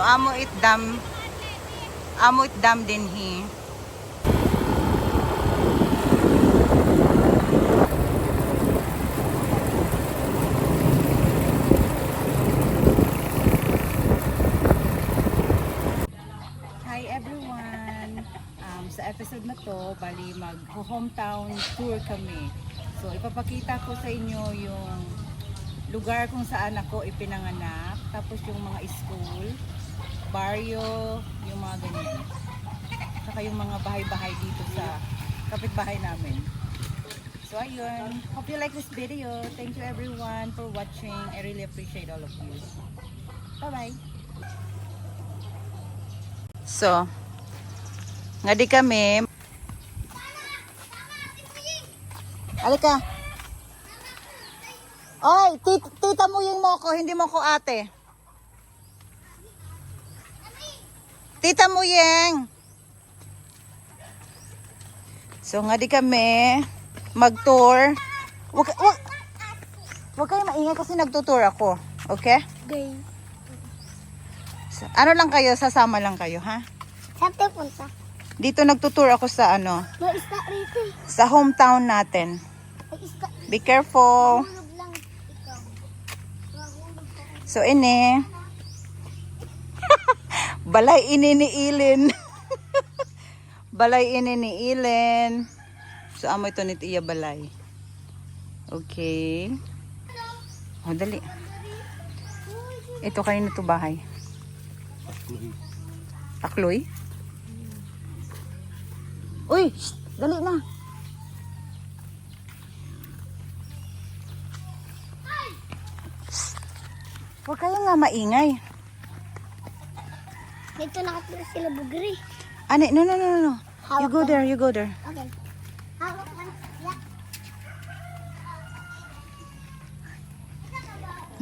amo it dam din hi. Hi everyone! Sa episode na to, bali mag-hometown tour kami. So ipapakita ko sa inyo yung lugar kung saan ako ipinanganak, tapos yung mga school, barrio, yung mga ganyan. Saka yung mga bahay-bahay dito sa kapitbahay namin. So ayun, hope you like this video. Thank you everyone for watching. I really appreciate all of you. Bye-bye! So, nga di kami. Alika. Oy, tita mo yung mo ko, hindi mo ko ate. Tita mo yung. So, nga di kami mag-tour. Wag kayo maingay kasi nagtutour ako. Okay? Okay. So, ano lang kayo, sasama lang kayo, ha? Saan tayo punta? Dito nagtutour ako sa ano, May isda rito. sa hometown natin. May isda. Be careful. Mahulog lang ikaw. Mahulog ka. So, ini. Balay ininiilin. Balay ininiilin. So, amo ito ni Tia Balay. Okay. O, dali. Ito kayo na to bahay. Akloy? Uy! Shh, dali na. Shh. Huwag kayo nga maingay. Dito nakatira sila bugri. Ani, no. You go there, you go there. Okay. Hawak ka na. Yeah.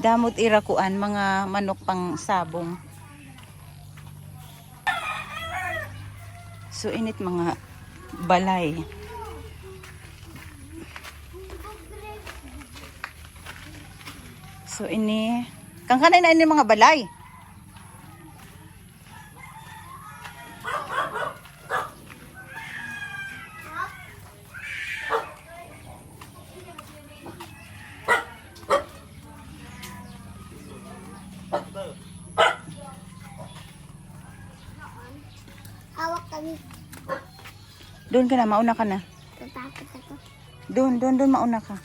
Damot irakuan, mga manok pang sabong. So, init mga balay. So, ini. Kang kanay na ini mga balay. Hawak kami. Doon ka na, mauna ka na. Tatakot ako. Doon, mauna ka.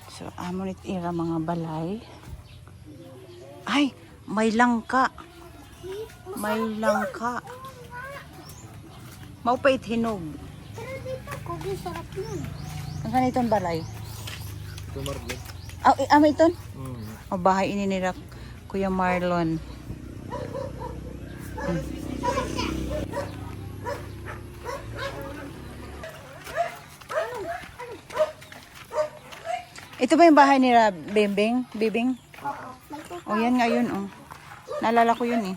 So, amonit ira mga balay. Ay, may langka. May langka. Maupait hinog. Pero dito, kugi sarap yun. Ang kanitong balay. Ito Marlon. May iton? O bahay ini nila Kuya Marlon. Ito ba yung bahay nila Bibing? Bibing? O yan nga yun, oh. Naalala ko yun, eh.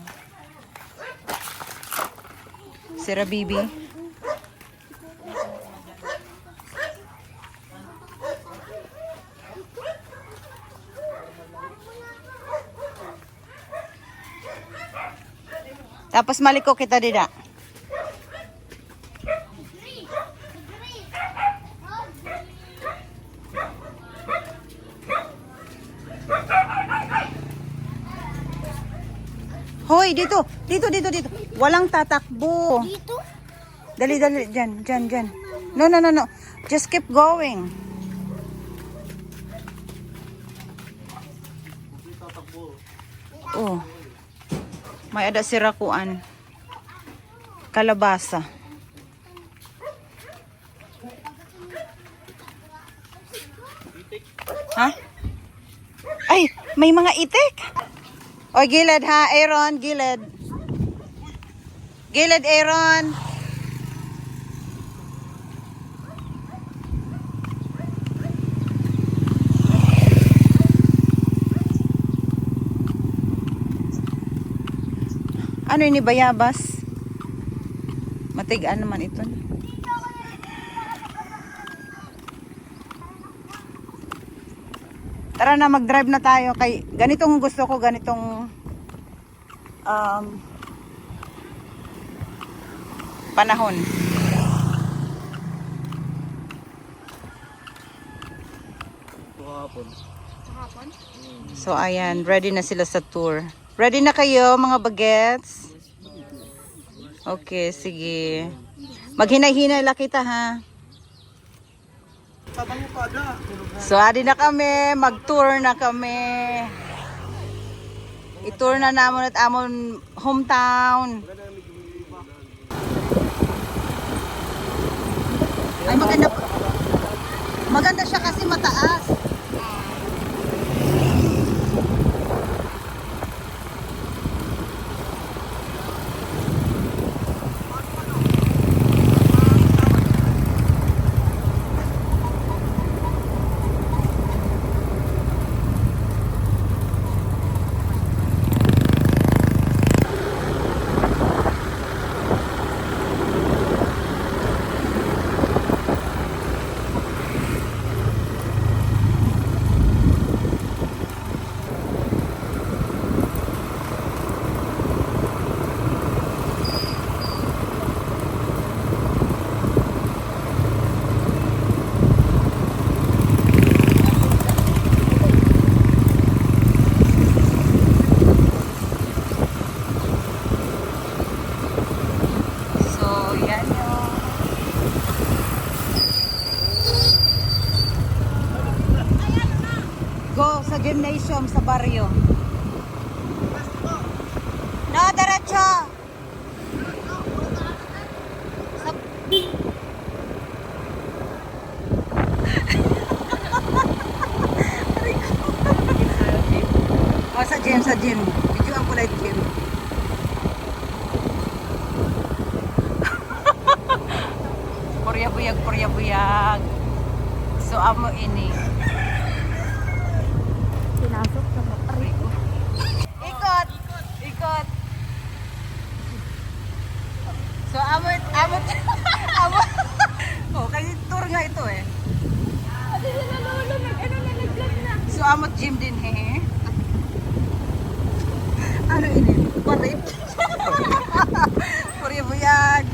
Sira Bibi. Tapos maliko kita dida. Hoy, dito. Walang tatakbo. Dito? Dali, dyan. No. Just keep going. Oh. May ada sirakuan. Kalabasa. Ha? Ay, may mga itik. O, gilid ha, Aaron, gilid. Gilid, Aaron. Ano ini bayabas? Matigaan naman ito. Tara na, mag-drive na tayo. Kay ganitong gusto ko, ganitong panahon. Kahapon. So ayan, ready na sila sa tour. Ready na kayo mga bagets? Okay, sige. Maghinay-hinay lang kita ha. So adi na kami, mag-tour na kami. I-tour na namon at amon hometown. Ay maganda. Maganda siya kasi mataas. So, yan yun. Go sa gymnasium sa baryo. No, diretso. Sa... Oh, sa gym, sa gym. Video ang kulay gym. Purya buyag. So amo ini. Pinasok sa motor. Ikot. So amo. Oh, kasi tour nga ito eh. Kasi sila lolo nalaglag na. So amo gym din he. Ano ini? Parit. Purya buyag.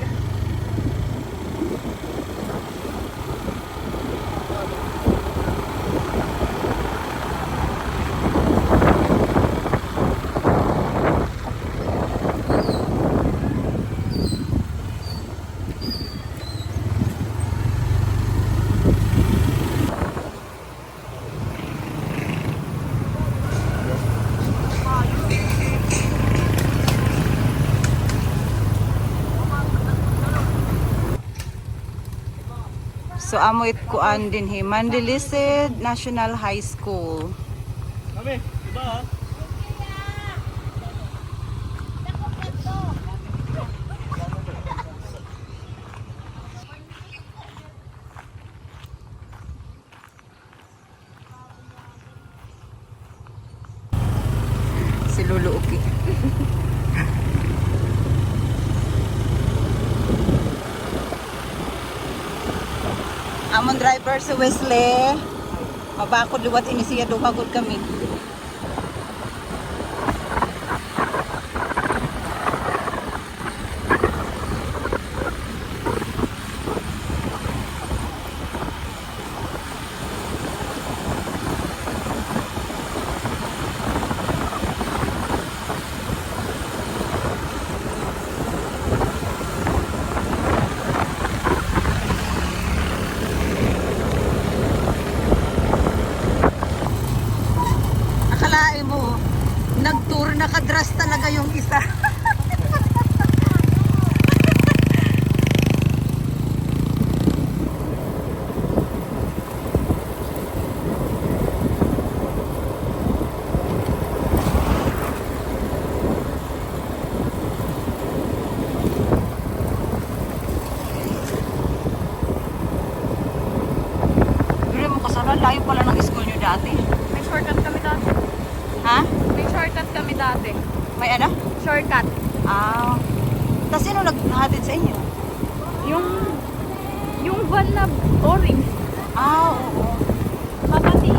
So amo it kuan din he Mandilisod National High School. Kami, diba ha? Si Lolo Uki. Amon driver si Wesley. Mabakod liwat ini siya dumagod kami. Akalain mo, nag-tour nakadress talaga yung isa. Pero mo kasalan, layo pala ng school nyo dati. May shortcut kami dati. Ha? May shortcut kami dati. May ano? Shortcut. Ah. Tapos sino naghatid sa inyo? Yung van na orange. Ah, oo. Makati.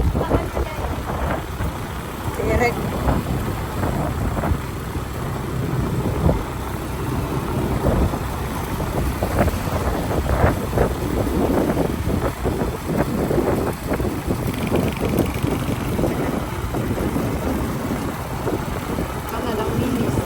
Si Eric. Kalalang minis.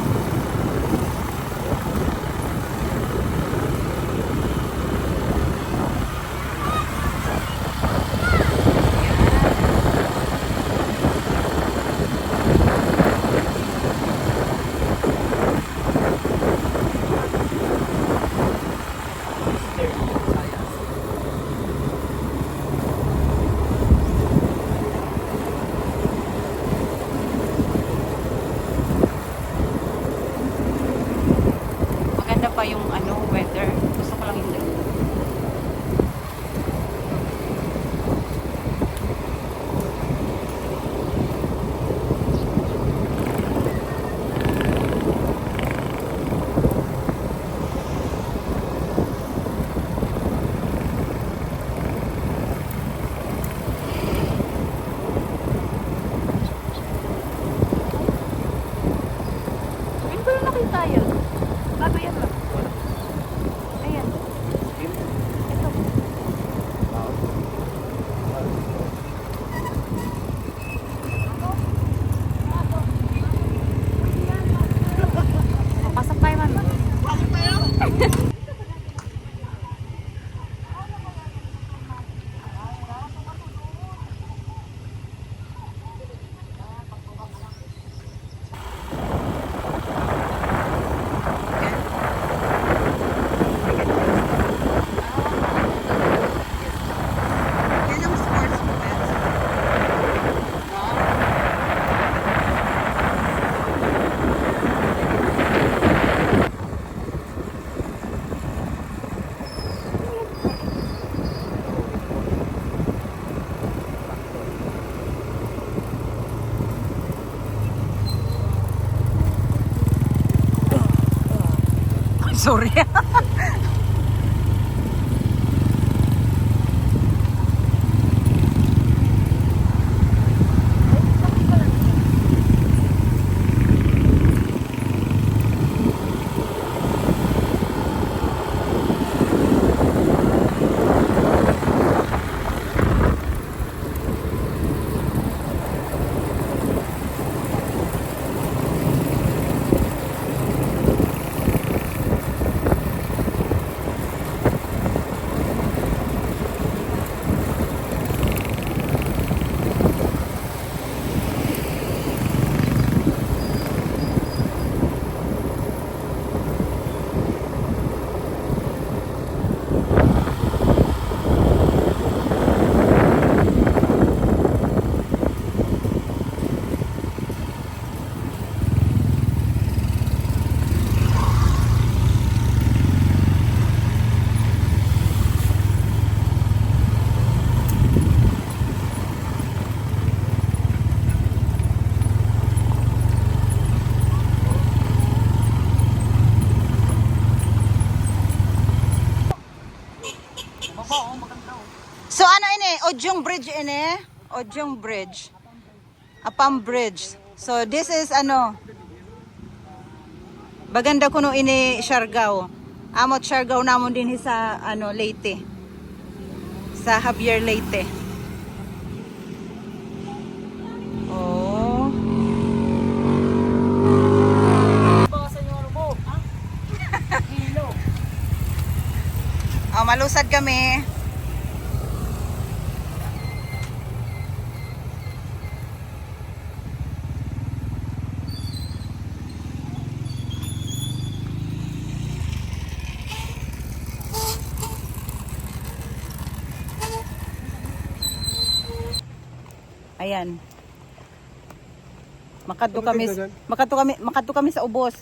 Maganda pa yung weather. Gusto ko lang yung ganito. Hindi ko na nakita yun. Bago yan ba? Ayan. Ito. Papasok tayo man. Yan ang sports moments. Sorry. So ano ini? Ojong Bridge ini? Ojong Bridge. Apam Bridge. So this is Baganda kuno ini Siargao. Amot Siargao namon din sa Leyte. Sa Javier Leyte. Oh. Oh, malusad kami. Ayan. Makadto kami sa ubos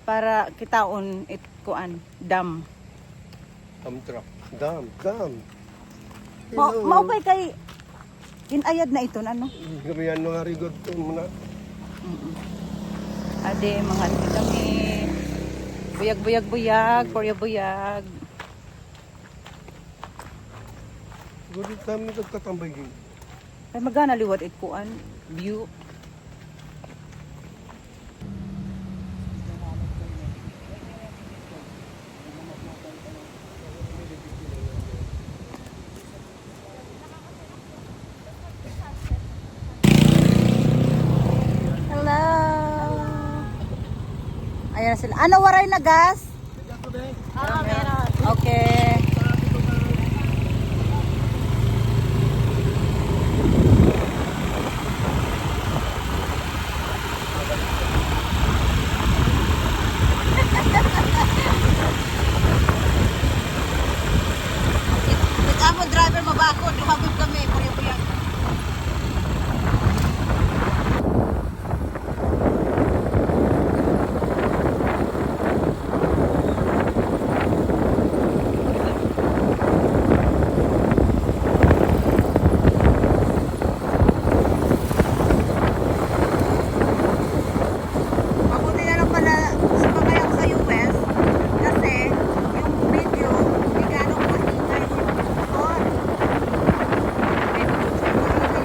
para kitaon kuan dam. Truck. Dam. Maupay kay inayad na ito ano? Gamihan mga rigod to muna. Ade mga kami Buyag, buyag, buyag. Korea buyag. Siguro kami nagtatambay din. Ay magana liwat it kuan. View. Hello. Ayan na sila. Ano waray na gas? Oo, meron. Okay. Ikaw driver mabako, duhabog kami, puyag-puyag. Mabuti na lang pala sa mga yung sa US kasi yung video hindi ganong maingay yung motor. May video maingay yung motor.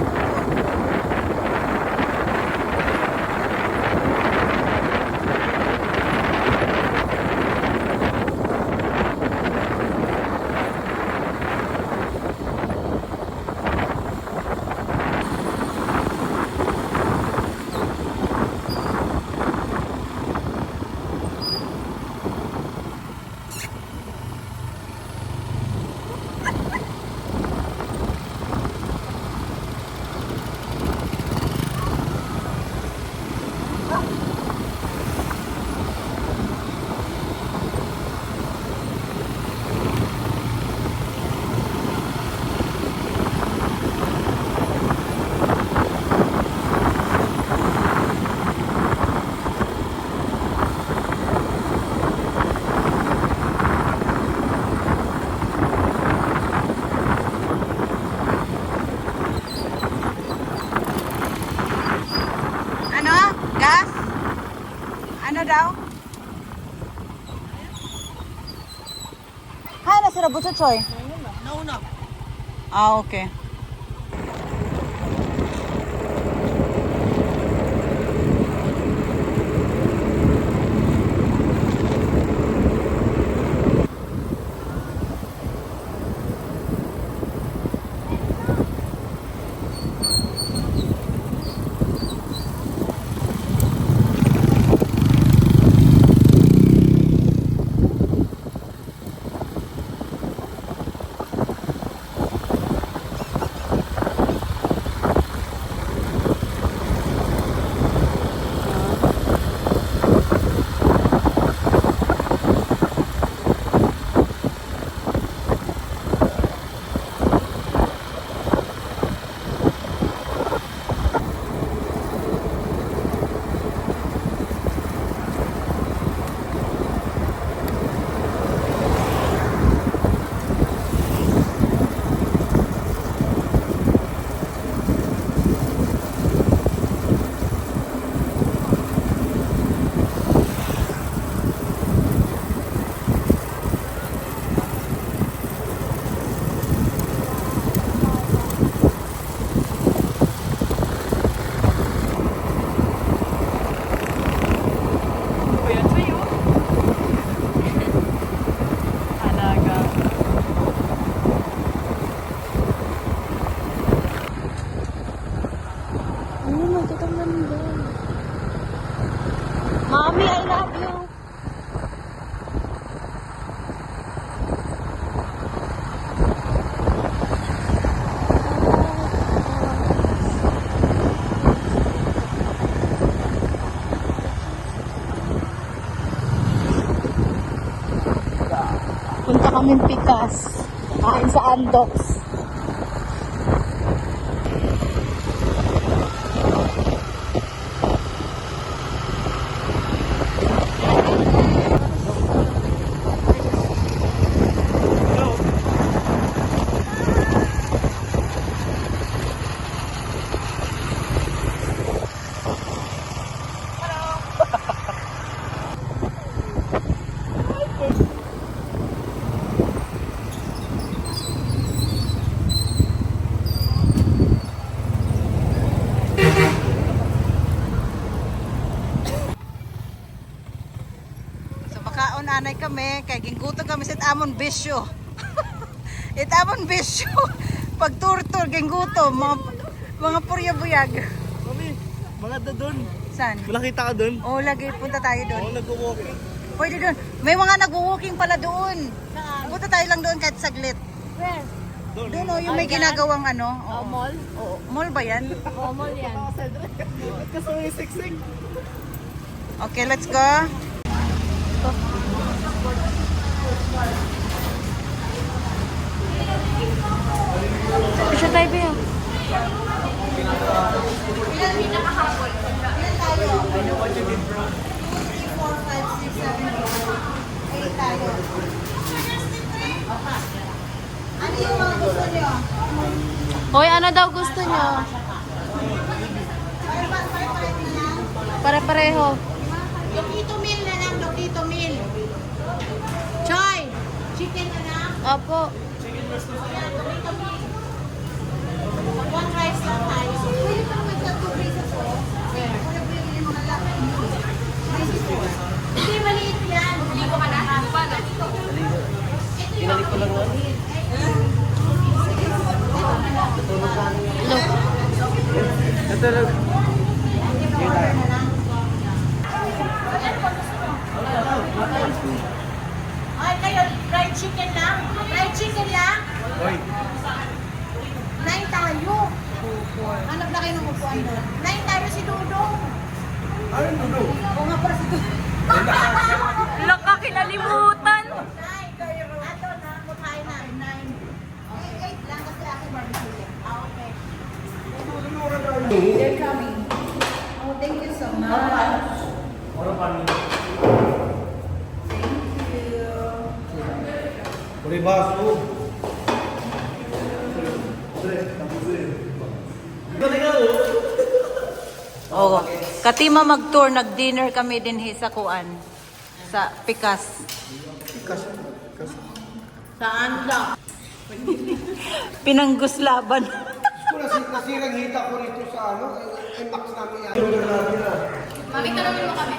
Ano? Gas? Ano daw? Hay na sila butso choy. Nauna. Ah, okay. Mommy, I love you. Punta kami Pikas. Kain sa Andox. kami, kay gingguto kami sa Amon Bisyo. Itamon Bisyo. Pag tour-tour, gingguto, mga purya-buyag. Mami, mga doon. Saan? Wala kita ka doon. Oh, lagi, punta tayo doon. Oo, nag-walking. Pwede doon. May mga nag-walking pala doon. Punta tayo lang doon kahit saglit. Where? Doon oh, yung may ginagawang ano. Oo. Mall? Oo. Mall ba yan? Oo, mall yan. Ba't ka sa may siksik? Okay, let's go. Siya tayo ba yun? Ilan tayo? 3, 4, 5, 6, 7, 8 tayo. Ano yung mga gusto nyo? Hoy, ano daw gusto nyo? Pare-pareho na lang. Pare-pareho. Lokito meal na lang, Lokito meal. Choy, chicken na lang. Opo. Lokito meal. One rice lang tayo. Pwede pa naman sa 2 pieces po. Where? Wala po yung mga laki. Hindi, maliit yan. Hindi ko ka na. Paano? Pinalik ko lang lang. Ito lang. Ay, kayo, fried chicken lang? Fried chicken lang? Hoy. 9 tayo. Hanap na kayo ng upuan doon. 9 tayo si Dudong. Ano dulo? Oo nga pala si Dudong. Laka, kinalimutan. 9 kayo. Ato na, mukhain na. 9. Okay, 8 lang kasi aking barbecue. Okay. They're coming. Oh, thank you so much. Thank you. Puribaso. Oh, katima mag-tour, nag-dinner kami din sa Kuan. Sa Pikas. Saan daw? Pinangguslaban. Nasirang hita ko rito sa ano, IMAX namin yan. Mami, tanongin mo kami.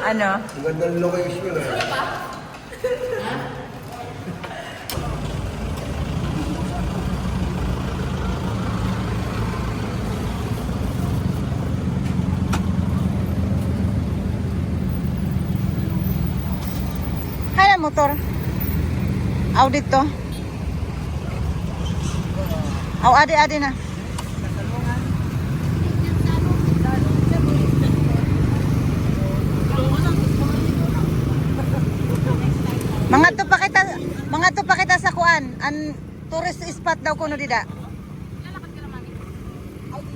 Ano? Ang ganda ng location eh. Hala motor. Aw dito. Aw ade na. Mga to pa kita sa kuan. An tourist spot daw kuno dida.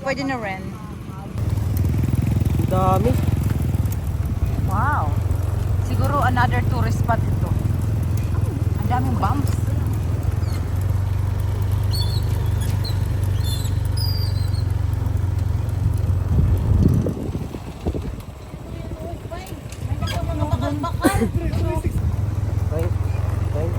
Pwede na rin. Dami. Wow. Siguro another tourist spot ito. Ang daming bumps. Right. Right.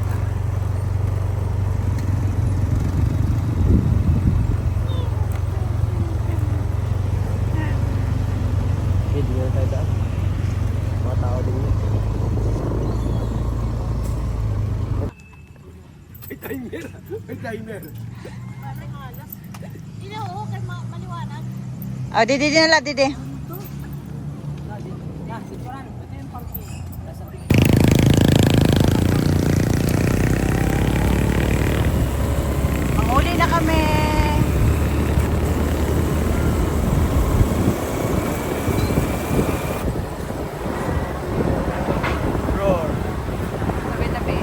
Video tayo daan. Mga tao din yun. May timer. May timer. Hindi oo, kay maliwanag. Oh, didi na la, didi. Manghuli na kami. Roar. Tabi-tabi.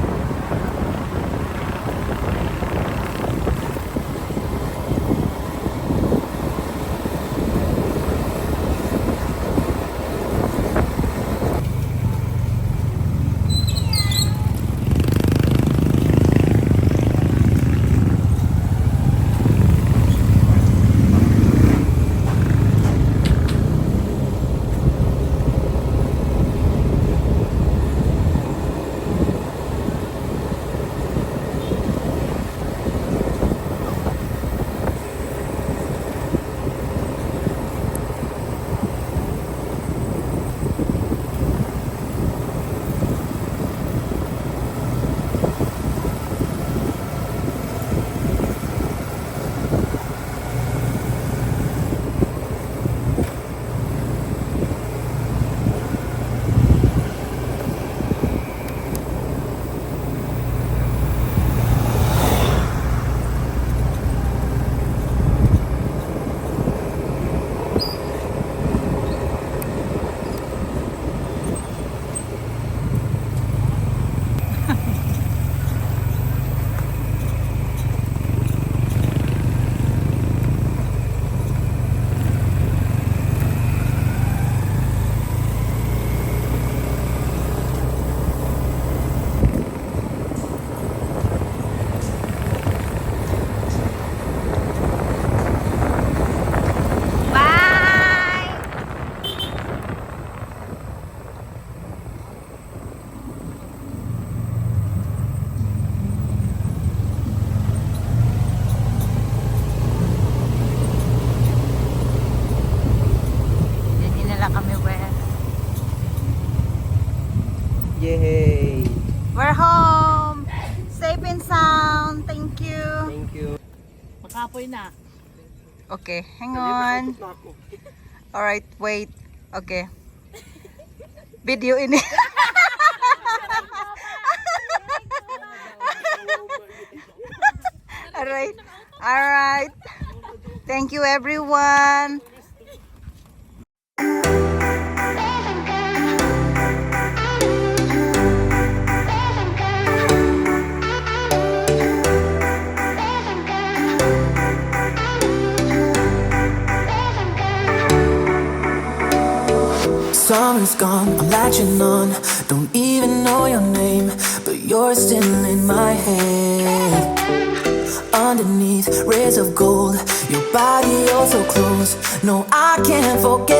Kapoy na. Okay, hang on. Alright, wait. Okay. Video ini. Alright. Alright. Thank you everyone. Summer's gone, I'm latching on. Don't even know your name, but you're still in my head. Underneath rays of gold, your body oh so close. No, I can't forget.